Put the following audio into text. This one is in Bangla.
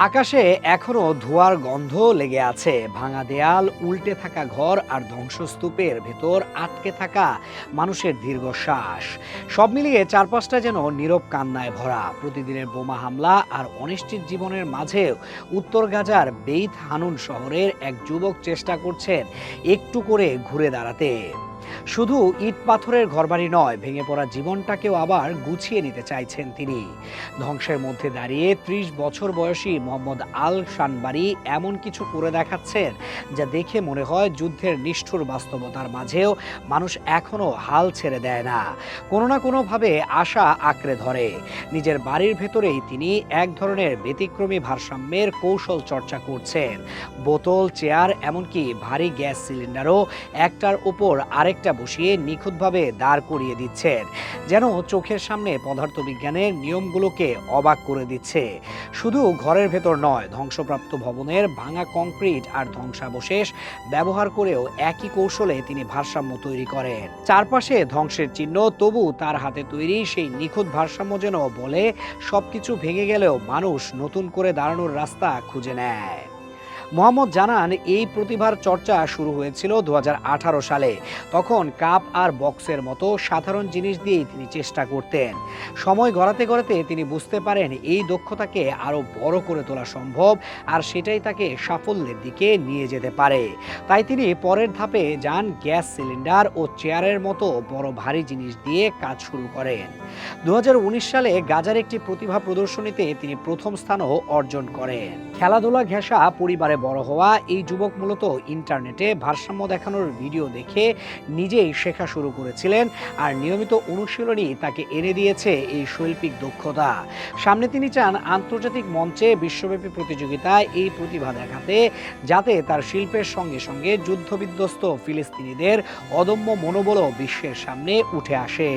আকাশে এখনো ধোঁয়ার গন্ধ লেগে আছে। ভাঙা দেয়াল, উল্টে থাকা ঘর আর ধ্বংসস্তূপের ভেতর আটকে থাকা মানুষের দীর্ঘশ্বাস, সব মিলিয়ে চারপাশটা যেন নীরব কান্নায় ভরা। প্রতিদিনের বোমা হামলা আর অনিশ্চিত জীবনের মাঝেও উত্তর গাজার বেইত হানুন শহরের এক যুবক চেষ্টা করছেন একটু করে ঘুরে দাঁড়াতে। শুধু ইট পাথরের ঘরবাড়ি নয়, ভেঙে পড়া জীবনটাকেও আবার গুছিয়ে নিতে চাইছেন তিনি। ধ্বংসের মধ্যে দাঁড়িয়ে ৩০ বছর বয়সী মোহাম্মদ আল শানবারি এমন কিছু করে দেখাচ্ছেন যা দেখে মনে হয় যুদ্ধের নিষ্ঠুর বাস্তবতার মাঝেও মানুষ এখনো হাল ছেড়ে দেয় না, কোনো না কোনোভাবে আশা আঁকড়ে ধরে। নিজের বাড়ির ভেতরেই তিনি এক ধরনের ব্যতিক্রমী ভারসাম্যের কৌশল চর্চা করছেন। বোতল, চেয়ার, এমনকি ভারী গ্যাস সিলিন্ডারও একটার উপর আরেকটা বসিয়ে নিখুঁতভাবে দাঁড় করিয়ে দিচ্ছেন, যেন চোখের সামনে পদার্থবিজ্ঞানের নিয়মগুলোকে অবাক করে দিচ্ছে। শুধু ঘরের ভেতর নয়, ধ্বংসপ্রাপ্ত ভবনের ভাঙা কংক্রিট আর ধ্বংসাবশেষ ব্যবহার করেও একই কৌশলে তিনি ভারসাম্য তৈরি করেন। চারপাশে ধ্বংসের চিহ্ন, তবু তার হাতে তৈরি সেই নিখুঁত ভারসাম্য যেন বলে সবকিছু ভেঙে গেলেও মানুষ নতুন করে দাঁড়ানোর রাস্তা খুঁজে নেয়। মোহাম্মদ জানান, এই প্রতিভার চর্চা শুরু হয়েছিল ২০১৮ সালে। তখন কাপ আর বক্সের মতো সাধারণ জিনিস দিয়েই তিনি চেষ্টা করতেন। সময় গড়াতে গড়াতে তিনি বুঝতে পারেন এই দক্ষতাকে আরও বড় করে তোলা সম্ভব, আর সেটাই তাকে সাফল্যের দিকে নিয়ে যেতে পারে। তাই তিনি পরের ধাপে যান, গ্যাস সিলিন্ডার ও চেয়ারের মতো বড় ভারী জিনিস দিয়ে কাজ শুরু করেন। ২০১৯ সালে গাজার একটি প্রতিভা প্রদর্শনীতে তিনি প্রথম স্থানও অর্জন করেন। খেলাধুলা ঘেঁষা পরিবারে বড় হওয়া এই যুবক মূলত ইন্টারনেটে ভারসাম্য দেখানোর ভিডিও দেখে নিজেই শেখা শুরু করেছিলেন, আর নিয়মিত অনুশীলনই তাকে এনে দিয়েছে এই শৈল্পিক দক্ষতা। সামনে তিনি চান আন্তর্জাতিক মঞ্চে বিশ্বব্যাপী প্রতিযোগিতায় এই প্রতিভা দেখাতে, যাতে তার শিল্পের সঙ্গে সঙ্গে যুদ্ধবিধ্বস্ত ফিলিস্তিনিদের অদম্য মনোবলও বিশ্বের সামনে উঠে আসে।